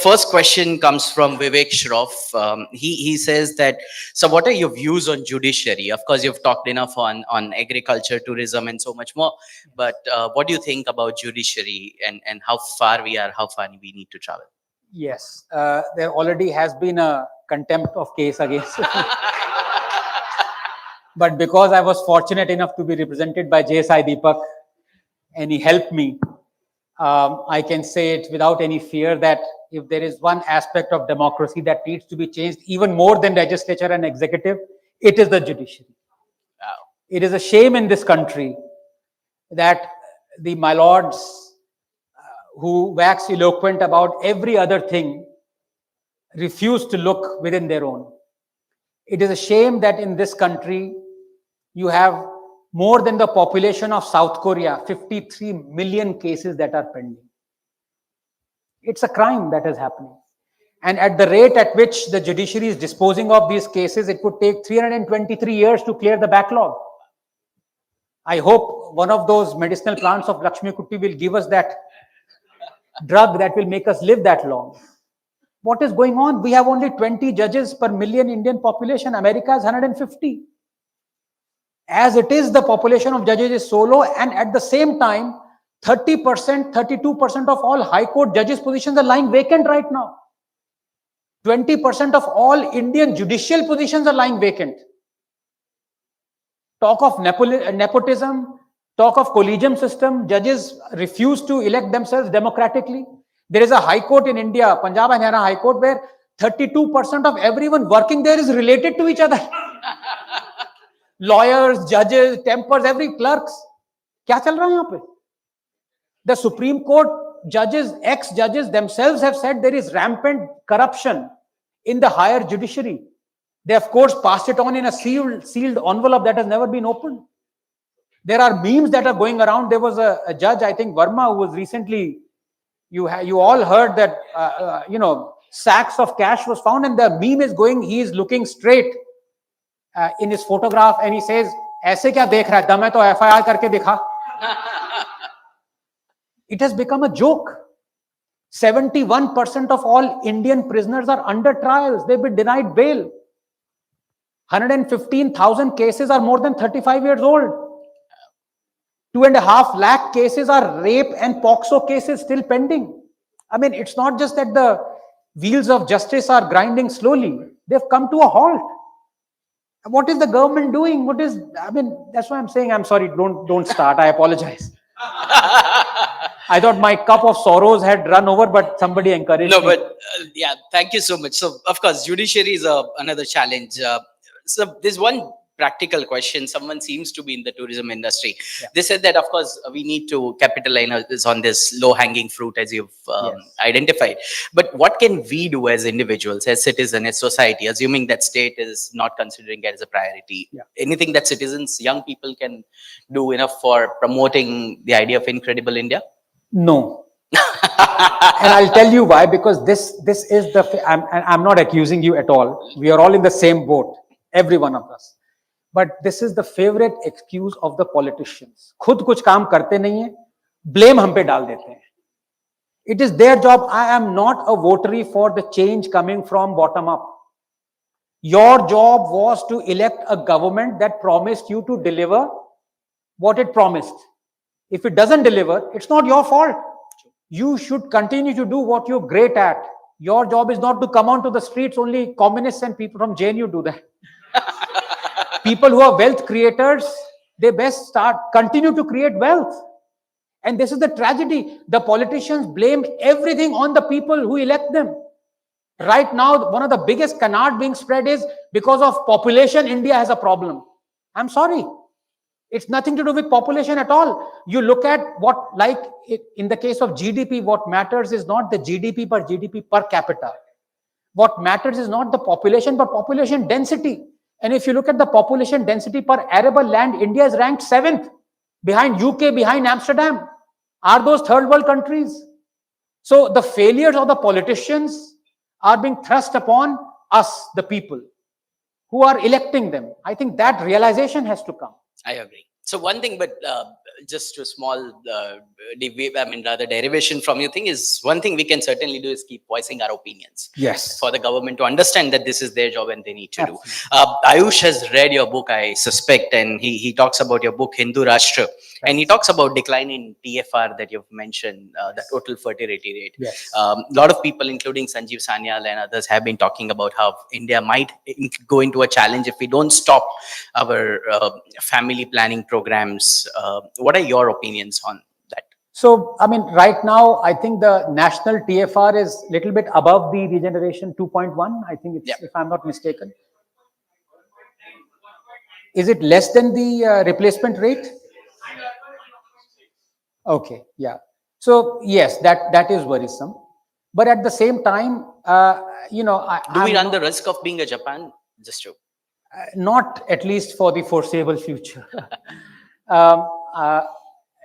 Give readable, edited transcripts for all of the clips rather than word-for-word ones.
First question comes from Vivek Shroff. He says that, so what are your views on judiciary? Of course, you've talked enough on agriculture, tourism, and so much more. But what do you think about judiciary and how far we need to travel? Yes, there already has been a contempt of case against. But because I was fortunate enough to be represented by JSI Deepak, and he helped me, I can say it without any fear that if there is one aspect of democracy that needs to be changed even more than legislature and executive, it is the judiciary. Wow. It is a shame in this country that the my lords who wax eloquent about every other thing refuse to look within their own. It is a shame that in this country you have more than the population of South Korea, 53 million cases that are pending. It's a crime that is happening. And at the rate at which the judiciary is disposing of these cases, it would take 323 years to clear the backlog. I hope one of those medicinal plants of Lakshmi Kutti will give us that drug that will make us live that long. What is going on? We have only 20 judges per million Indian population. America has 150. As it is, the population of judges is so low, and at the same time, 30%, 32% of all High Court judges' positions are lying vacant right now. 20% of all Indian judicial positions are lying vacant. Talk of nepotism, talk of collegium system, judges refuse to elect themselves democratically. There is a High Court in India, Punjab and Haryana High Court, where 32% of everyone working there is related to each other. Lawyers, judges, tempers, every clerks. क्या चल रहा है यहाँ पे? The Supreme Court judges, ex-judges themselves have said there is rampant corruption in the higher judiciary. They, of course, passed it on in a sealed envelope that has never been opened. There are memes that are going around. There was a judge, I think Verma, who was recently, you all heard that, sacks of cash was found, and the meme is going, he is looking straight in his photograph, and he says, ऐसे क्या देख रहा है? दम है तो FIR करके दिखा. It has become a joke. 71% of all Indian prisoners are under trials. They've been denied bail. 115,000 cases are more than 35 years old. 2.5 lakh cases are rape and POXO cases still pending. I mean, it's not just that the wheels of justice are grinding slowly. They've come to a halt. What is the government doing? That's why I'm saying, I'm sorry, don't start. I apologize. I thought my cup of sorrows had run over, but somebody encouraged me. No, but yeah, thank you so much. So, of course, judiciary is another challenge. So, there's one practical question. Someone seems to be in the tourism industry. Yeah. They said that, of course, we need to capitalize on this low-hanging fruit, as you've identified. But what can we do as individuals, as citizens, as society, assuming that state is not considering it as a priority? Yeah. Anything that citizens, young people can do enough for promoting the idea of Incredible India? No. And I'll tell you why, because this is I'm not accusing you at all. We are all in the same boat, every one of us. But this is the favorite excuse of the politicians. खुद कुछ काम करते नहीं है, blame हम पे डाल देते हैं. It is their job. I am not a votary for the change coming from bottom up. Your job was to elect a government that promised you to deliver what it promised. If it doesn't deliver, it's not your fault. You should continue to do what you're great at. Your job is not to come onto the streets. Only communists and people from JNU do that. People who are wealth creators, they best continue to create wealth. And this is the tragedy. The politicians blame everything on the people who elect them. Right now, one of the biggest canard being spread is because of population, India has a problem. I'm sorry. It's nothing to do with population at all. You look at in the case of GDP, what matters is not the GDP per capita. What matters is not the population, but population density. And if you look at the population density per arable land, India is ranked 7th, behind UK, behind Amsterdam. Are those third world countries? So the failures of the politicians are being thrust upon us, the people, who are electing them. I think that realization has to come. I agree. So one thing, but just a small, I mean, rather derivation from your thing is one thing we can certainly do is keep voicing our opinions Yes. for the government to understand that this is their job and they need to do. Absolutely. Ayush has read your book, I suspect, and he talks about your book, Hindu Rashtra, and he Right. talks about decline in TFR that you've mentioned, the total fertility rate. Yes. A lot of people, including Sanjeev Sanyal and others, have been talking about how India might go into a challenge if we don't stop our family planning programs. What are your opinions on that? So, I mean, right now, I think the national TFR is little bit above the regeneration 2.1. I think it's, Yeah. if I'm not mistaken. Is it less than the replacement rate? Okay, yeah. So yes, that is worrisome. But at the same time, Do we I'm run the risk of being a Japan? Just to not at least for the foreseeable future. um, uh,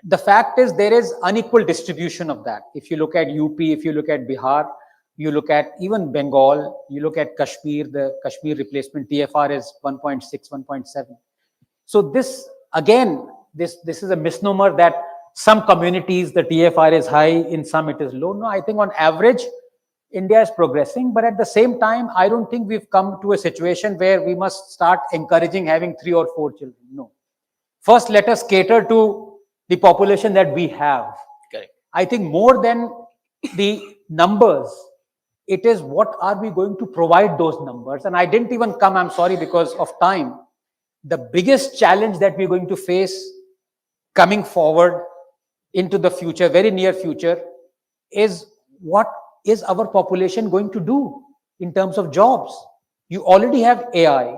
the fact is there is unequal distribution of that. If you look at UP, if you look at Bihar, you look at even Bengal, you look at Kashmir, the Kashmir replacement TFR is 1.6, 1.7. So this again, this is a misnomer that some communities the TFR is high, in some it is low. No, I think on average India is progressing, but at the same time, I don't think we've come to a situation where we must start encouraging having 3 or 4 children. No. First, let us cater to the population that we have. correct. I think more than the numbers, it is what are we going to provide those numbers. And I didn't even come, I'm sorry, because of time. The biggest challenge that we're going to face coming forward into the future, very near future, is what is our population going to do in terms of jobs? You already have AI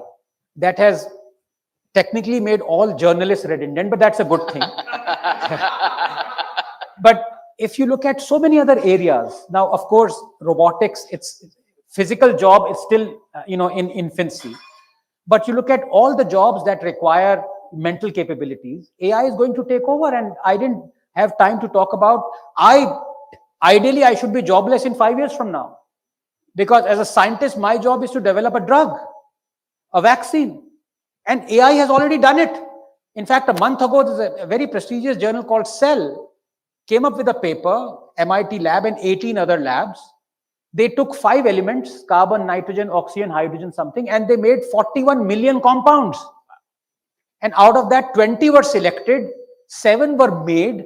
that has technically made all journalists redundant, but that's a good thing. But if you look at so many other areas, now, of course, robotics, it's physical job is still, in infancy. But you look at all the jobs that require mental capabilities, AI is going to take over. And I didn't have time to talk about, ideally, I should be jobless in 5 years from now. Because as a scientist, my job is to develop a drug, a vaccine. And AI has already done it. In fact, a month ago, there's a very prestigious journal called Cell came up with a paper, MIT lab and 18 other labs. They took 5 elements, carbon, nitrogen, oxygen, hydrogen, something, and they made 41 million compounds. And out of that, 20 were selected, 7 were made,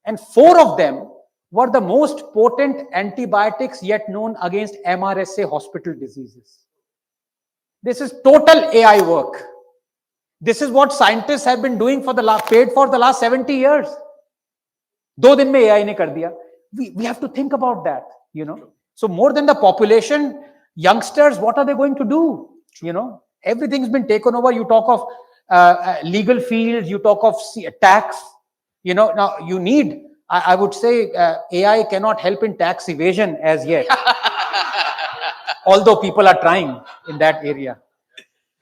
and 4 of them were the most potent antibiotics yet known against MRSA hospital diseases. This is total AI work. This is what scientists have been doing paid for the last 70 years. 2 दिन में AI ने कर दिया. We have to think about that, So more than the population, youngsters, what are they going to do? Everything's been taken over. You talk of legal fields, you talk of tax. Now you need, I would say, AI cannot help in tax evasion as yet. Although people are trying in that area.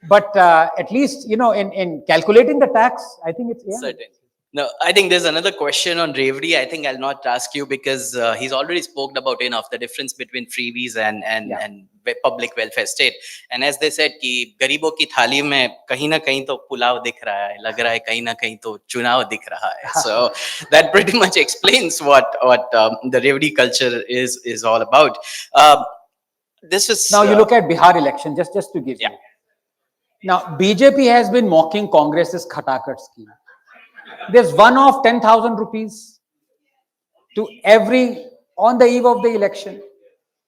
But at least, in calculating the tax, I think it's AI. Certain. No, I think there's another question on Reverie. I think I'll not ask you because he's already spoken about enough the difference between freebies and public welfare state. And as they said, कि गरीबों की थाली में कहीं ना कहीं तो पुलाव दिख रहा है, लग रहा है कहीं ना कहीं तो चुनाव दिख रहा है. So that pretty much explains what the Reverie culture is all about. This is now you look at Bihar election, just to give you. Now BJP has been mocking Congress's Khatakat scheme. There's one of 10,000 rupees to every on the eve of the election.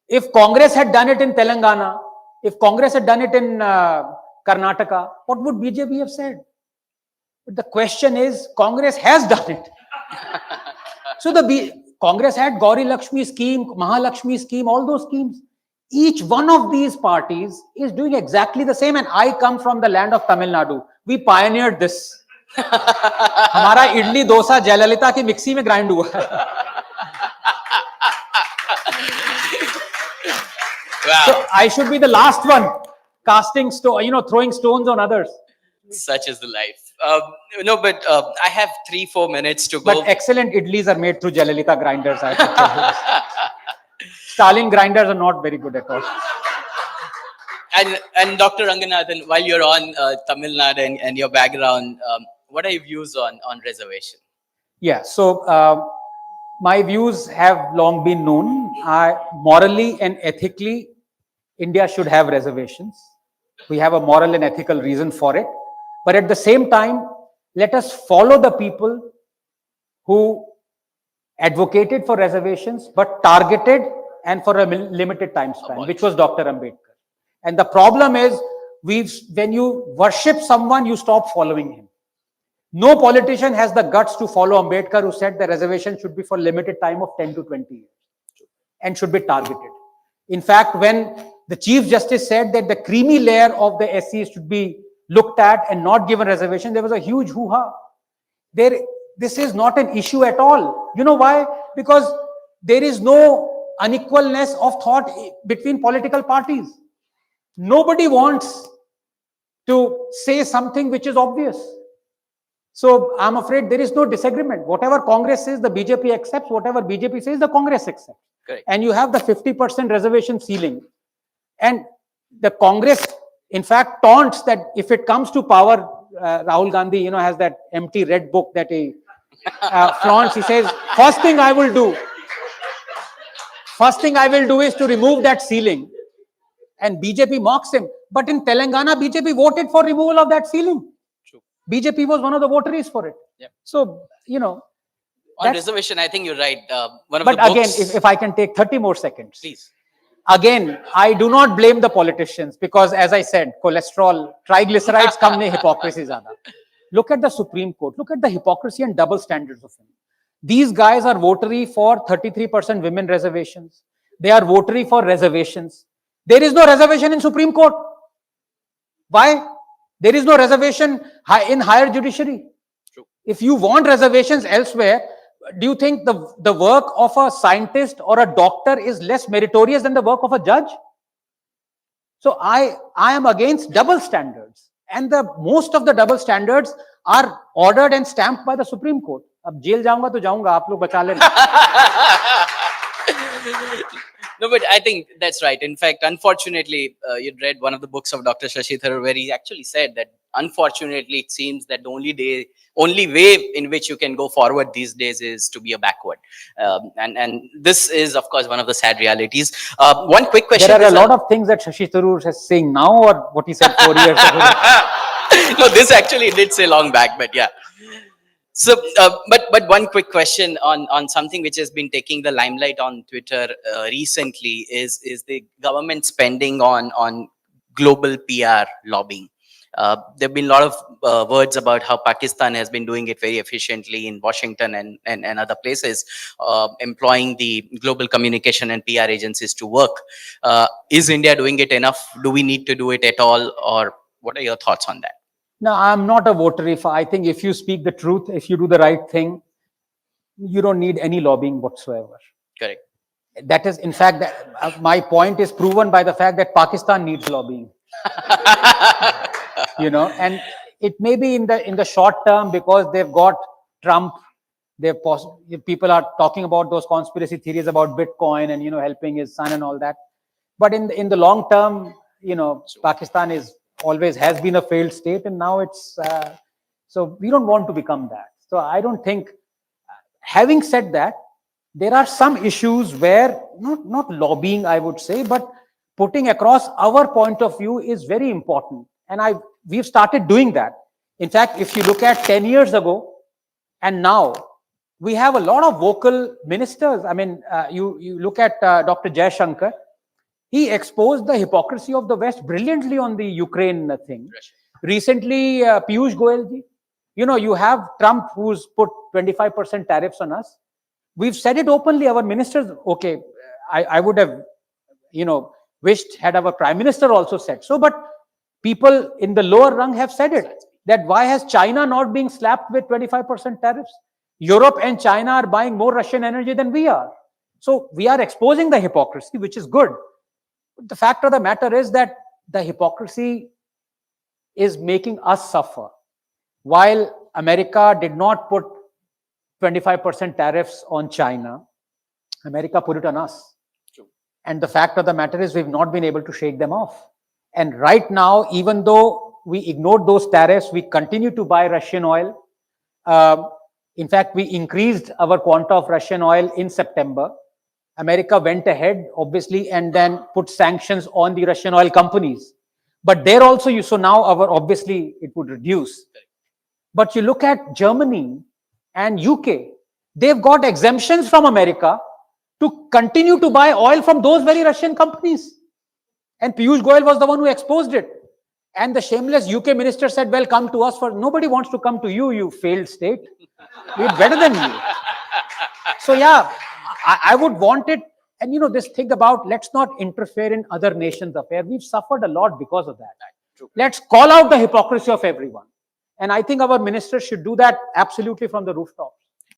If Congress had done it in Telangana, if Congress had done it in Karnataka, what would BJP have said? But the question is, Congress has done it. So Congress had Gauri Lakshmi scheme, Mahalakshmi scheme, all those schemes. Each one of these parties is doing exactly the same. And I come from the land of Tamil Nadu. We pioneered this. हमारा इडली डोसा जयललिता की mixie में grind हुआ है. Wow. So I should be the last one casting throwing stones on others. Such is the life. No, but I have 3-4 minutes to go. But excellent idlis are made through Jayalalitha grinders. I have to tell you. Stalin grinders are not very good at all. And Dr. Ranganathan, while you're on Tamil Nadu and your background, what are your views on reservation? Yeah, so my views have long been known. Morally and ethically, India should have reservations. We have a moral and ethical reason for it. But at the same time, let us follow the people who advocated for reservations but targeted and for a limited time span, which was Dr. Ambedkar. And the problem is, when you worship someone, you stop following him. No politician has the guts to follow Ambedkar, who said the reservation should be for limited time of 10 to 20 years and should be targeted. In fact, when the Chief Justice said that the creamy layer of the SCs should be looked at and not given reservation, there was a huge hoo-ha. This is not an issue at all. You know why? Because there is no unequalness of thought between political parties. Nobody wants to say something which is obvious. So I'm afraid there is no disagreement. Whatever Congress says, the BJP accepts. Whatever BJP says, the Congress accepts. Correct. And you have the 50% reservation ceiling. And the Congress, in fact, taunts that if it comes to power, Rahul Gandhi, has that empty red book that he flaunts. He says, first thing I will do is to remove that ceiling. And BJP mocks him. But in Telangana, BJP voted for removal of that ceiling. True. BJP was one of the votaries for it. Yep. So, on reservation, I think you're right. One of but the again, books, if I can take 30 more seconds. please. Again, I do not blame the politicians because, as I said, cholesterol, triglycerides come in hypocrisy. Look at the Supreme Court. Look at the hypocrisy and double standards of him. These guys are votary for 33% women reservations. They are votary for reservations. There is no reservation in Supreme Court. Why? There is no reservation in higher judiciary. True. If you want reservations elsewhere, do you think the work of a scientist or a doctor is less meritorious than the work of a judge? So I am against double standards. And most of the double standards are ordered and stamped by the Supreme Court. Ab jail jaunga to jaunga, aap log bacha lena. No, but I think that's right. In fact, unfortunately, you'd read one of the books of Dr. Shashi Tharoor where he actually said that unfortunately it seems that the only way in which you can go forward these days is to be a backward. And this is, of course, one of the sad realities. One quick question. There are a lot of things that Shashi Tharoor is saying now or what he said 4 years ago. No, this actually did say long back, but yeah. So, but one quick question on something which has been taking the limelight on Twitter recently is the government spending on global PR lobbying. There have been a lot of words about how Pakistan has been doing it very efficiently in Washington and other places, employing the global communication and PR agencies to work. Is India doing it enough? Do we need to do it at all? Or what are your thoughts on that? No, I'm not a votary for. I think if you speak the truth, if you do the right thing, you don't need any lobbying whatsoever. Correct. That is, in fact, my point is proven by the fact that Pakistan needs lobbying. And it may be in the short term because they've got Trump. People are talking about those conspiracy theories about Bitcoin and helping his son and all that. But in the long term, Pakistan always has been a failed state, and now it's so we don't want to become that. So I don't think. Having said that, there are some issues where not lobbying, I would say, but putting across our point of view is very important, and we've started doing that. In fact, if you look at 10 years ago and now, we have a lot of vocal ministers. I mean, you look at Dr. Jaishankar. He exposed the hypocrisy of the West brilliantly on the Ukraine thing. Recently, Piyush Goyal ji, you have Trump who's put 25% tariffs on us. We've said it openly. Our ministers, okay, I would have, wished had our prime minister also said so, but people in the lower rung have said it, that why has China not being slapped with 25% tariffs? Europe and China are buying more Russian energy than we are. So we are exposing the hypocrisy, which is good. The fact of the matter is that the hypocrisy is making us suffer. While America did not put 25% tariffs on China, America put it on us. True. And the fact of the matter is we've not been able to shake them off. And right now, even though we ignored those tariffs. We continue to buy Russian oil. In fact, we increased our quanta of Russian oil in September. America went ahead, obviously, and then put sanctions on the Russian oil companies. But there also, so now obviously it would reduce. But you look at Germany and UK, they've got exemptions from America to continue to buy oil from those very Russian companies. And Piyush Goyal was the one who exposed it. And the shameless UK minister said, well, come to us for, nobody wants to come to you, you failed state. We're better than you. So yeah, I would want it. And this thing about let's not interfere in other nations' affairs. We've suffered a lot because of that. Let's call out the hypocrisy of everyone. And I think our ministers should do that absolutely from the rooftops.